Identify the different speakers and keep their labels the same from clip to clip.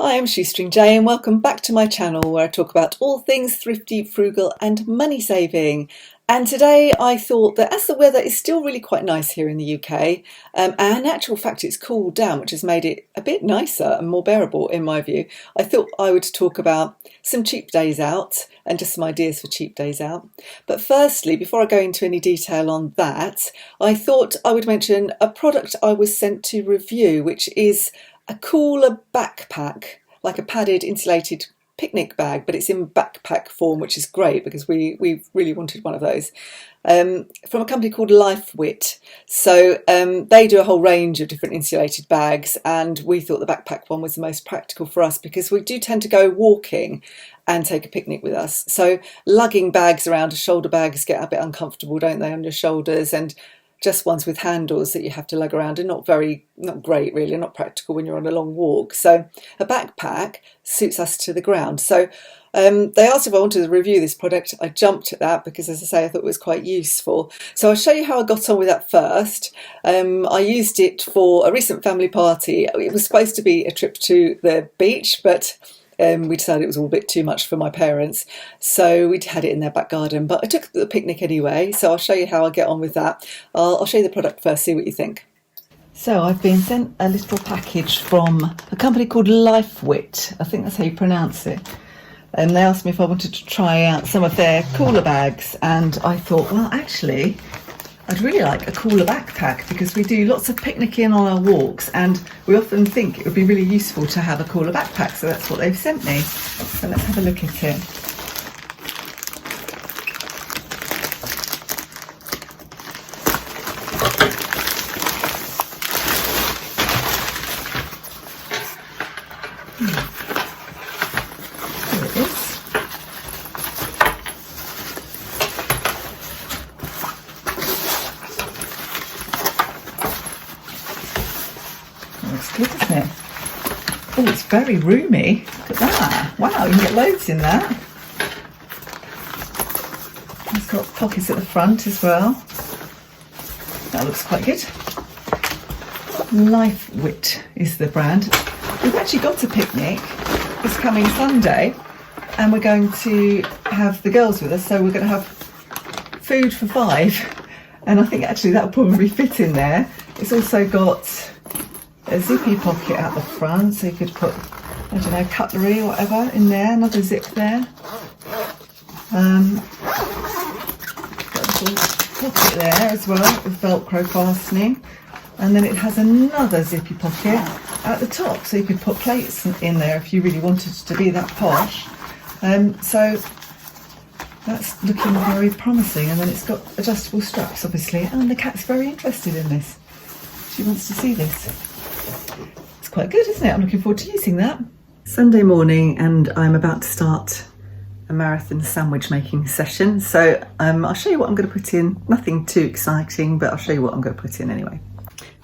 Speaker 1: Hi, I'm Shoestring Jay and welcome back to my channel where I talk about all things thrifty, frugal and money saving. And today I thought that as the weather is still really quite nice here in the UK, and in actual fact it's cooled down, which has made it a bit nicer and more bearable in my view, I thought I would talk about some cheap days out and just some ideas for cheap days out. But firstly, before I go into any detail on that, I thought I would mention a product I was sent to review, which is a cooler backpack, like a padded insulated picnic bag, but it's in backpack form, which is great because we really wanted one of those, from a company called Lifewit. So they do a whole range of different insulated bags, and we thought the backpack one was the most practical for us because we do tend to go walking and take a picnic with us. So lugging bags around, shoulder bags get a bit uncomfortable, don't they, on your shoulders, and just ones with handles that you have to lug around are not great really, not practical when you're on a long walk. So a backpack suits us to the ground. So they asked if I wanted to review this product. I jumped at that because, as I say, I thought it was quite useful. So I'll show you how I got on with that first. I used it for a recent family party. It was supposed to be a trip to the beach, but we decided it was all a bit too much for my parents, so we had it in their back garden. But I took the picnic anyway, so I'll show you how I get on with that. I'll show you the product first, see what you think. So I've been sent a little package from a company called Lifewit. I think that's how you pronounce it. And they asked me if I wanted to try out some of their cooler bags, and I thought, well, actually, I'd really like a cooler backpack because we do lots of picnicking on our walks and we often think it would be really useful to have a cooler backpack, so that's what they've sent me. So let's have a look at it. Here it is. Looks good, doesn't it? Oh, it's very roomy. Look at that. Wow, you can get loads in that. It's got pockets at the front as well. That looks quite good. Lifewit is the brand. We've actually got a picnic this coming Sunday and we're going to have the girls with us, so we're going to have food for 5, and I think actually that'll probably fit in there. It's also got a zippy pocket at the front, so you could put, I don't know, cutlery or whatever in there. Another zip there. Got a little pocket there as well with Velcro fastening, and then it has another zippy pocket at the top, so you could put plates in there if you really wanted to be that posh. So that's looking very promising, and then it's got adjustable straps obviously, and the cat's very interested in this. She wants to see this. It's quite good, isn't it? I'm looking forward to using that. Sunday morning, and I'm about to start a marathon sandwich making session. So I'll show you what I'm going to put in. Nothing too exciting, but I'll show you what I'm going to put in anyway.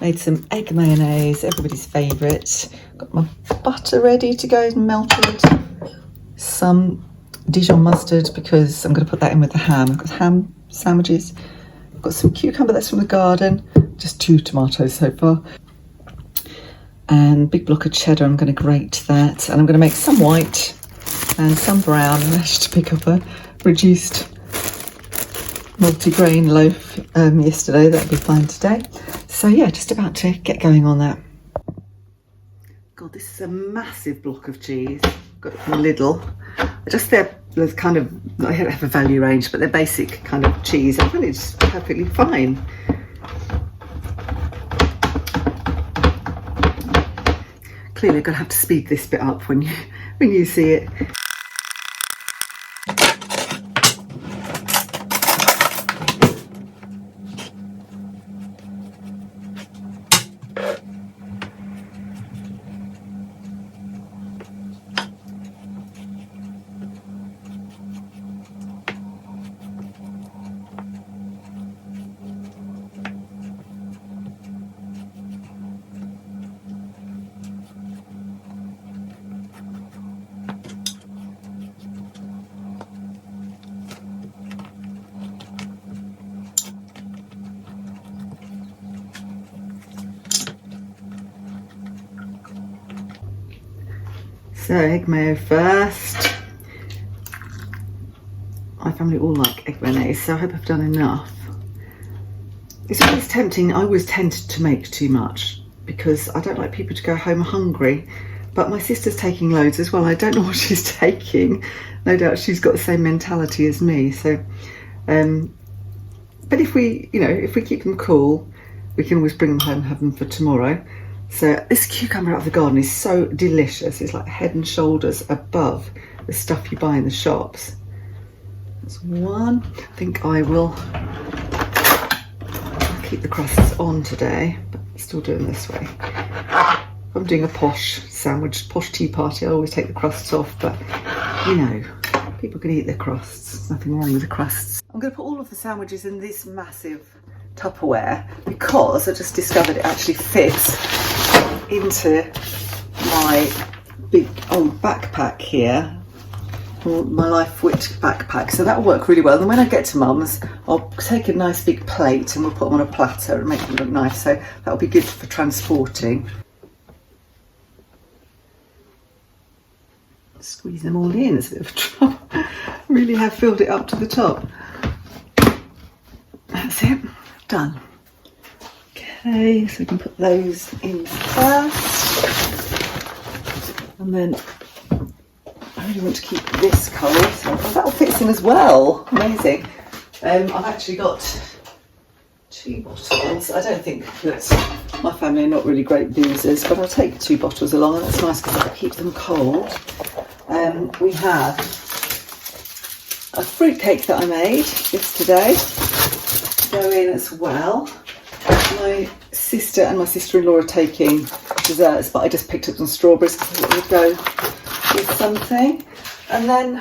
Speaker 1: Made some egg mayonnaise, everybody's favourite. Got my butter ready to go, melted. Some Dijon mustard because I'm going to put that in with the ham. I've got ham sandwiches. I've got some cucumber that's from the garden. Just 2 tomatoes so far. And big block of cheddar, I'm going to grate that, and I'm going to make some white and some brown. I managed to pick up a reduced multi-grain loaf yesterday. That'll be fine today. So yeah, just about to get going on that. God, this is a massive block of cheese. Got it from Lidl. Just they're kind of, I have a value range, but they're basic kind of cheese. I think it's perfectly fine. Clearly, I'm going to have to speed this bit up when you see it. So egg mayo first. My family all like egg mayonnaise, so I hope I've done enough. It's always tempting. I always tend to make too much because I don't like people to go home hungry. But my sister's taking loads as well. I don't know what she's taking. No doubt she's got the same mentality as me. So, but if we keep them cool, we can always bring them home and have them for tomorrow. So this cucumber out of the garden is so delicious. It's like head and shoulders above the stuff you buy in the shops. That's one. I think I will keep the crusts on today, but still do them this way. If I'm doing a posh sandwich, posh tea party, I always take the crusts off, but you know, people can eat their crusts. There's nothing wrong with the crusts. I'm going to put all of the sandwiches in this massive Tupperware because I just discovered it actually fits into my big old backpack here, my Lifewit backpack, so that'll work really well. And when I get to Mum's, I'll take a nice big plate and we'll put them on a platter and make them look nice, so that'll be good for transporting. Squeeze them all in, it's a bit of trouble. Really have filled it up to the top. That's it, done. Okay, so we can put those in first. And then I really want to keep this cold, so that'll fit in as well. Amazing. I've actually got 2 bottles. I don't think that my family are not really great boozers, but I'll take 2 bottles along, and that's nice because I keep them cold. We have a fruitcake that I made yesterday to go in as well. My sister and my sister-in-law are taking desserts, but I just picked up some strawberries because I thought we'd go with something. And then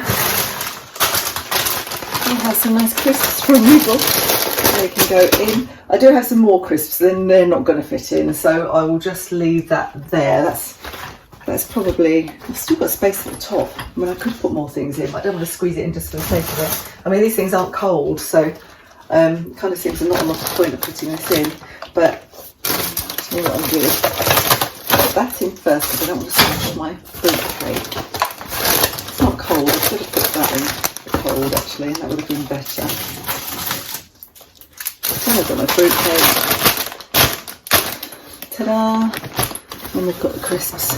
Speaker 1: we have some nice crisps from Frugal. They can go in. I do have some more crisps, then they're not going to fit in, so I will just leave that there. That's probably, I've still got space at the top. I mean, I could put more things in, but I don't want to squeeze it in just for the sake of it. I mean, these things aren't cold, so kind of seems not a lot of point of putting this in. But you know what I'm doing? Put that in first because I don't want to smash my fruitcake. It's not cold. I should have put that in cold actually, and that would have been better. So I've got my fruitcake. Ta-da! And we've got the crisps.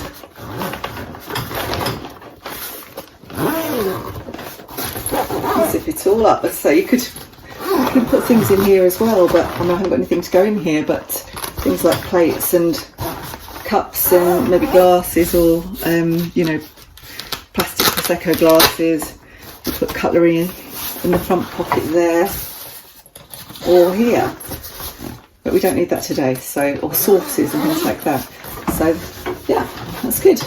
Speaker 1: Zip it all up. So you can put things in here as well, but I haven't got anything to go in here, but things like plates and cups and maybe glasses or plastic Prosecco glasses. You put cutlery in the front pocket there or here, but we don't need that today, so, or sauces and things like that. So yeah, that's good.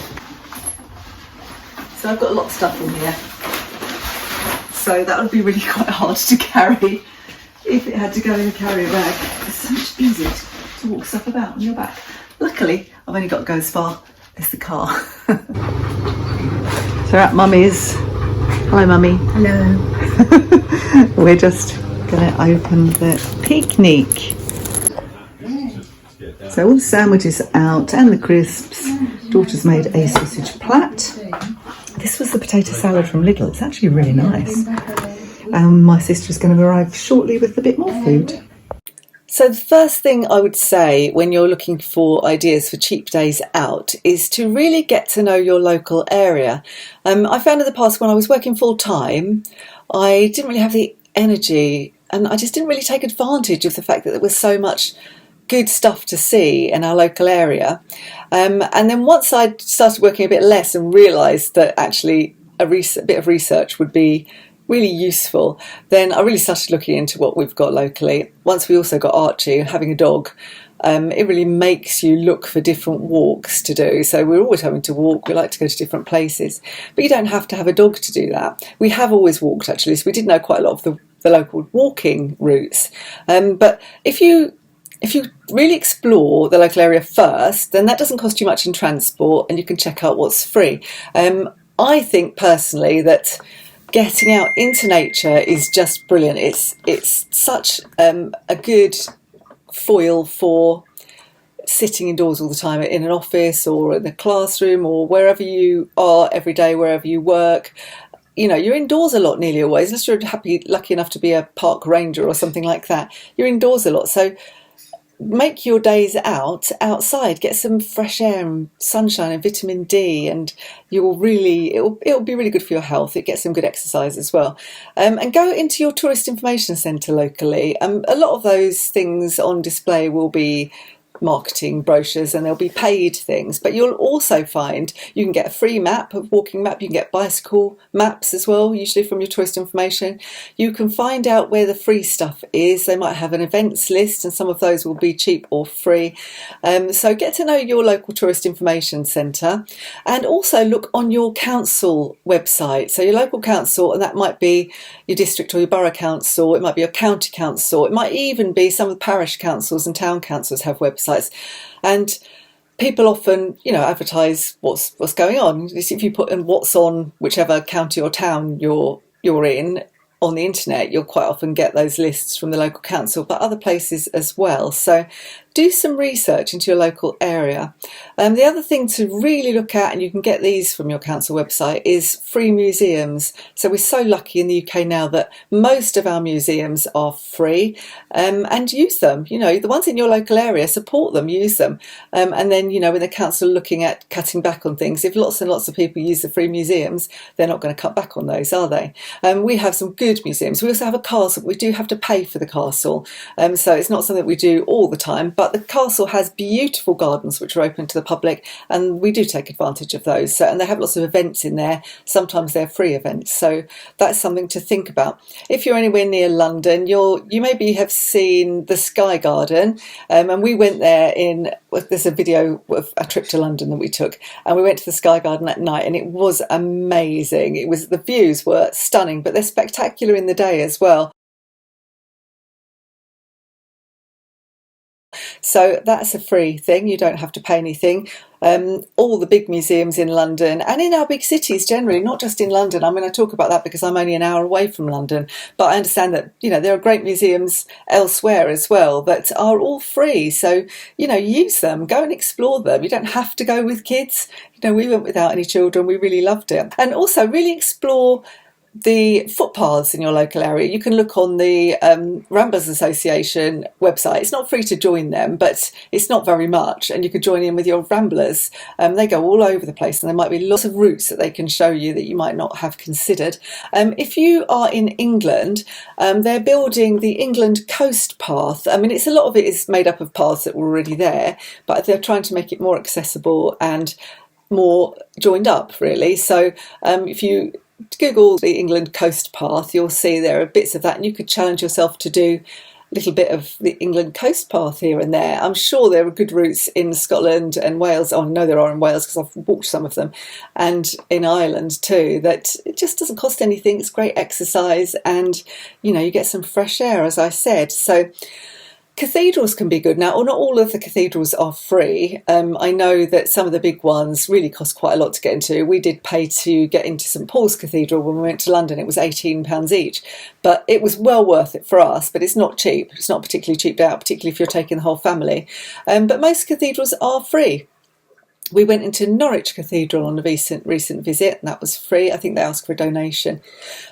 Speaker 1: So I've got a lot of stuff in here, so that would be really quite hard to carry if it had to go in a carrier bag. It's so much easier to walk stuff about on your back. Luckily, I've only got to go as far as the car. So at Mummy's. Hello, Mummy.
Speaker 2: Hello.
Speaker 1: We're just going to open the picnic. So all the sandwiches are out and the crisps. Daughter's made a sausage plat. This was the potato salad from Lidl. It's actually really nice. My sister's going to arrive shortly with a bit more food. So the first thing I would say when you're looking for ideas for cheap days out is to really get to know your local area. I found in the past when I was working full time, I didn't really have the energy and I just didn't really take advantage of the fact that there was so much good stuff to see in our local area. And then once I started working a bit less and realised that actually a bit of research would be really useful, then I really started looking into what we've got locally. Once we also got Archie, having a dog, it really makes you look for different walks to do. So we're always having to walk. We like to go to different places, but you don't have to have a dog to do that. We have always walked actually, so we did know quite a lot of the local walking routes. But if you really explore the local area first, then that doesn't cost you much in transport and you can check out what's free. I think personally that getting out into nature is just brilliant. It's such a good foil for sitting indoors all the time in an office or in a classroom or wherever you are every day, wherever you work. You're indoors a lot nearly always, unless you're lucky enough to be a park ranger or something like that. You're indoors a lot. So make your days outside, get some fresh air and sunshine and vitamin D, and it'll be really good for your health. It gets some good exercise as well. And go into your tourist information centre locally. A lot of those things on display will be marketing brochures, and there'll be paid things, but you'll also find you can get a free walking map. You can get bicycle maps as well, usually from your tourist information. You can find out where the free stuff is. They might have an events list, and some of those will be cheap or free. So get to know your local tourist information centre, and also look on your council website. So your local council, and that might be your district or your borough council, it might be your county council, it might even be some of the parish councils and town councils have websites. And people often, advertise what's going on. If you put in what's on whichever county or town you're in on the internet, you'll quite often get those lists from the local council, but other places as well. So do some research into your local area. The other thing to really look at, and you can get these from your council website, is free museums. So we're so lucky in the UK now that most of our museums are free, and use them. The ones in your local area, support them, use them. And then, when the council are looking at cutting back on things, if lots and lots of people use the free museums, they're not going to cut back on those, are they? We have some good museums. We also have a castle. We do have to pay for the castle, so it's not something we do all the time. But the castle has beautiful gardens which are open to the public, and we do take advantage of those. And they have lots of events in there. Sometimes they're free events, so that's something to think about. If you're anywhere near London, you maybe have seen the Sky Garden, and we went there there's a video of a trip to London that we took, and we went to the Sky Garden at night, and it was amazing. The views were stunning, but they're spectacular in the day as well. So that's a free thing. You don't have to pay anything. All the big museums in London and in our big cities generally, not just in London. I'm going to talk about that because I'm only an hour away from London. But I understand that, there are great museums elsewhere as well that are all free. So, use them, go and explore them. You don't have to go with kids. We went without any children. We really loved it. And also really explore the footpaths in your local area. You can look on the Ramblers Association website. It's not free to join them, but it's not very much, and you could join in with your ramblers. They go all over the place, and there might be lots of routes that they can show you that you might not have considered. If you are in England, they're building the England Coast Path. It's a lot of it is made up of paths that were already there, but they're trying to make it more accessible and more joined up, really. So if you Google the England Coast Path, you'll see there are bits of that, and you could challenge yourself to do a little bit of the England Coast Path here and there. I'm sure there are good routes in Scotland and Wales. Oh, I know there are in Wales because I've walked some of them, and in Ireland too. That it just doesn't cost anything. It's great exercise, and you get some fresh air, as I said. So cathedrals can be good. Now, not all of the cathedrals are free. I know that some of the big ones really cost quite a lot to get into. We did pay to get into St Paul's Cathedral when we went to London. It was £18 each, but it was well worth it for us. But it's not cheap. It's not particularly cheaped out, particularly if you're taking the whole family. But most cathedrals are free. We went into Norwich Cathedral on a recent visit, and that was free. I think they asked for a donation.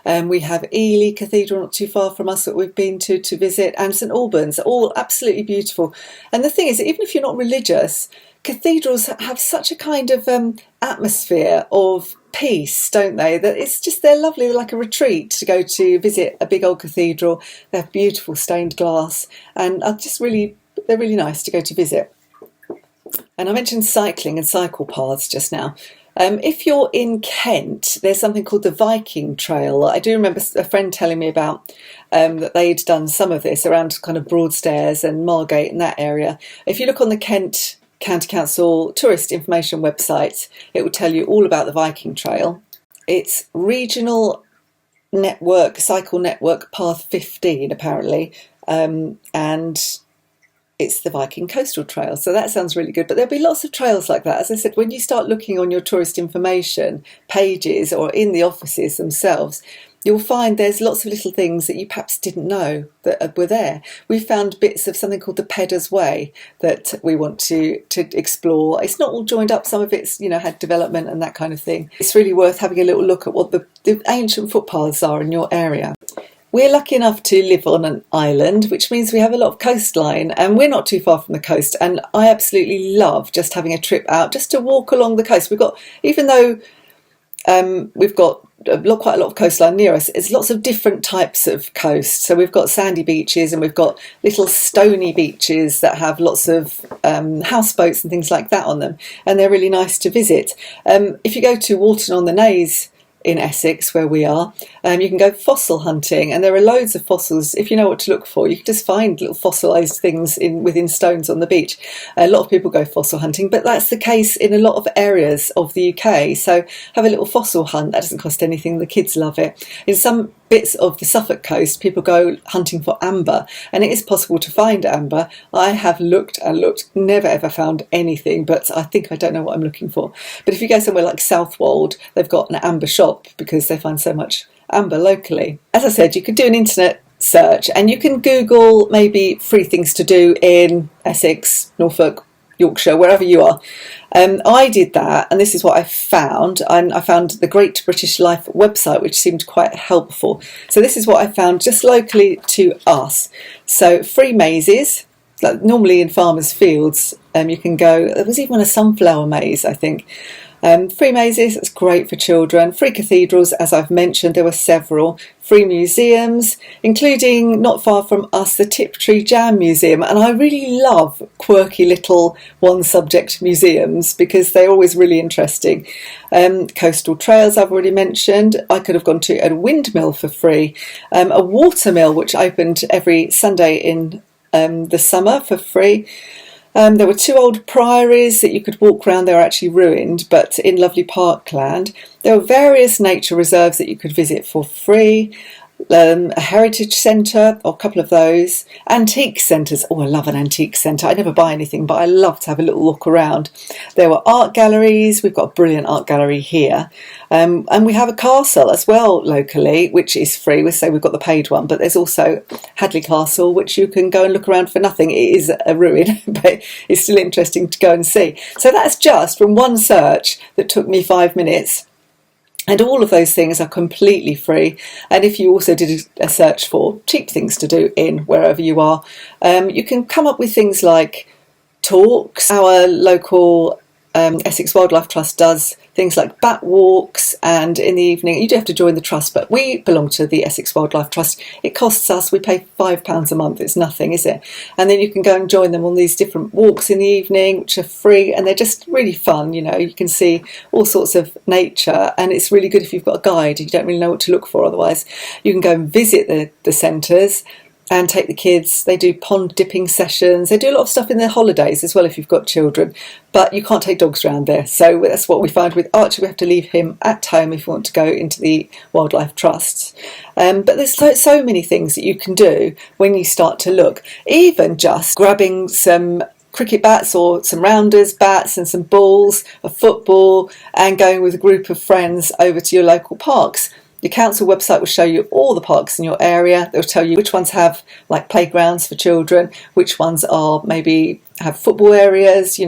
Speaker 1: We have Ely Cathedral not too far from us that we've been to visit, and St Albans, all absolutely beautiful. And the thing is, even if you're not religious, cathedrals have such a kind of atmosphere of peace, don't they? That they're lovely. They're like a retreat to go to visit a big old cathedral. They have beautiful stained glass, and they're really nice to go to visit. And I mentioned cycling and cycle paths just now. If you're in Kent, there's something called the Viking Trail. I do remember a friend telling me about that they'd done some of this around kind of Broadstairs and Margate and that area. If you look on the Kent County Council tourist information website, it will tell you all about the Viking Trail. It's regional cycle network path 15 apparently, and it's the Viking Coastal Trail. So that sounds really good. But there'll be lots of trails like that. As I said, when you start looking on your tourist information pages or in the offices themselves, you'll find there's lots of little things that you perhaps didn't know that were there. We found bits of something called the Pedder's Way that we want to explore. It's not all joined up. Some of it's, had development and that kind of thing. It's really worth having a little look at what the ancient footpaths are in your area. We're lucky enough to live on an island, which means we have a lot of coastline, and we're not too far from the coast. And I absolutely love just having a trip out, just to walk along the coast. Even though we've got quite a lot of coastline near us, there's lots of different types of coast. So we've got sandy beaches, and we've got little stony beaches that have lots of houseboats and things like that on them, and they're really nice to visit. If you go to Walton-on-the-Naze in Essex, where we are, you can go fossil hunting, and there are loads of fossils. If you know what to look for, you can just find little fossilised things within stones on the beach. A lot of people go fossil hunting, but that's the case in a lot of areas of the UK. So have a little fossil hunt. That doesn't cost anything. The kids love it. In some bits of the Suffolk coast, people go hunting for amber, and it is possible to find amber. I have looked and looked, never ever found anything, but I think I don't know what I'm looking for. But if you go somewhere like Southwold, they've got an amber shop because they find so much amber locally. As I said, you could do an internet search, and you can Google maybe free things to do in Essex, Norfolk, Yorkshire, wherever you are. I did that, and this is what I found. I found the Great British Life website, which seemed quite helpful. So this is what I found just locally to us. So free mazes, like normally in farmers' fields, you can go. There was even a sunflower maze, I think. Free mazes, it's great for children. Free cathedrals, as I've mentioned, there were several. Free museums, including not far from us, the Tiptree Jam Museum. And I really love quirky little one-subject museums because they're always really interesting. Coastal trails, I've already mentioned. I could have gone to a windmill for free. A watermill, which opened every Sunday in the summer for free. There were 2 old priories that you could walk around. They were actually ruined, but in lovely parkland. There were various nature reserves that you could visit for free. A heritage centre, or a couple of those. Antique centres. Oh, I love an antique centre. I never buy anything, but I love to have a little look around. There were art galleries. We've got a brilliant art gallery here. And we have a castle as well locally, which is free. We say we've got the paid one, but there's also Hadley Castle, which you can go and look around for nothing. It is a ruin, but it's still interesting to go and see. So that's just from one search that took me 5 minutes. And all of those things are completely free. And if you also did a search for cheap things to do in wherever you are, you can come up with things like talks. Our local Essex Wildlife Trust does things like bat walks, and in the evening, you do have to join the trust, but we belong to the Essex Wildlife Trust. It costs us, we pay £5 a month, it's nothing, is it? And then you can go and join them on these different walks in the evening, which are free, and they're just really fun. You can see all sorts of nature, and it's really good if you've got a guide. You don't really know what to look for otherwise. You can go and visit the centres and take the kids. They do pond dipping sessions. They do a lot of stuff in their holidays as well if you've got children, but you can't take dogs around there. So that's what we find with Archie. We have to leave him at home if we want to go into the wildlife trusts. But there's so many things that you can do when you start to look. Even just grabbing some cricket bats or some rounders bats and some balls, a football, and going with a group of friends over to your local parks. The council website will show you all the parks in your area. They'll tell you which ones have like playgrounds for children, which ones are maybe have football areas,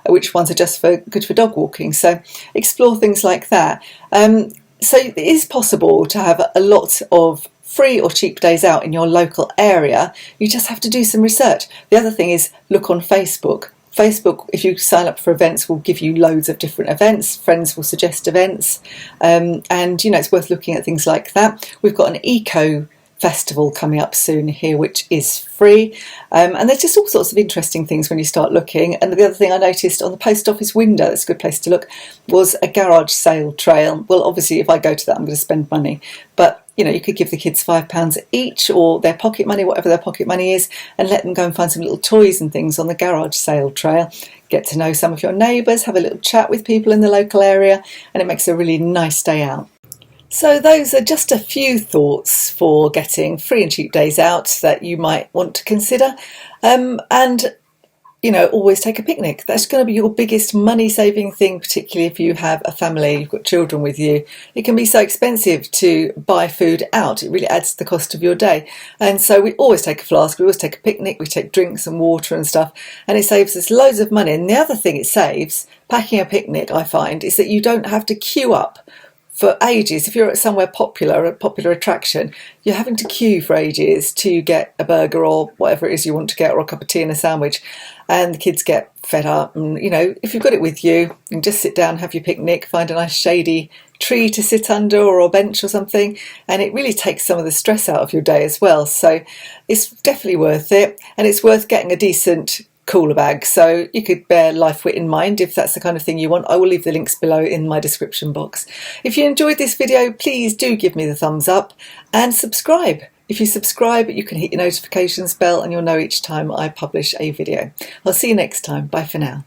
Speaker 1: which ones are just good for dog walking. So explore things like that. So it is possible to have a lot of free or cheap days out in your local area. You just have to do some research. The other thing is look on Facebook. Facebook, if you sign up for events, will give you loads of different events. Friends will suggest events. And, it's worth looking at things like that. We've got an eco festival coming up soon here, which is free. And there's just all sorts of interesting things when you start looking. And the other thing I noticed on the post office window, that's a good place to look, was a garage sale trail. Well, obviously, if I go to that, I'm going to spend money. But you could give the kids £5 each, or their pocket money, whatever their pocket money is, and let them go and find some little toys and things on the garage sale trail. Get to know some of your neighbours, have a little chat with people in the local area, and it makes a really nice day out. So those are just a few thoughts for getting free and cheap days out that you might want to consider. And always take a picnic. That's going to be your biggest money saving thing, particularly if you have a family, you've got children with you. It can be so expensive to buy food out. It really adds to the cost of your day. And so we always take a flask, we always take a picnic, we take drinks and water and stuff, and it saves us loads of money. And the other thing it saves, packing a picnic, I find, is that you don't have to queue up for ages. If you're at somewhere popular, a popular attraction, you're having to queue for ages to get a burger or whatever it is you want to get, or a cup of tea and a sandwich, and the kids get fed up. And if you've got it with you, you can just sit down, have your picnic, find a nice shady tree to sit under or a bench or something, and it really takes some of the stress out of your day as well. So it's definitely worth it, and it's worth getting a decent cooler bag. So you could bear Lifewit in mind if that's the kind of thing you want. I will leave the links below in my description box. If you enjoyed this video, please do give me the thumbs up and subscribe. If you subscribe, you can hit your notifications bell and you'll know each time I publish a video. I'll see you next time. Bye for now.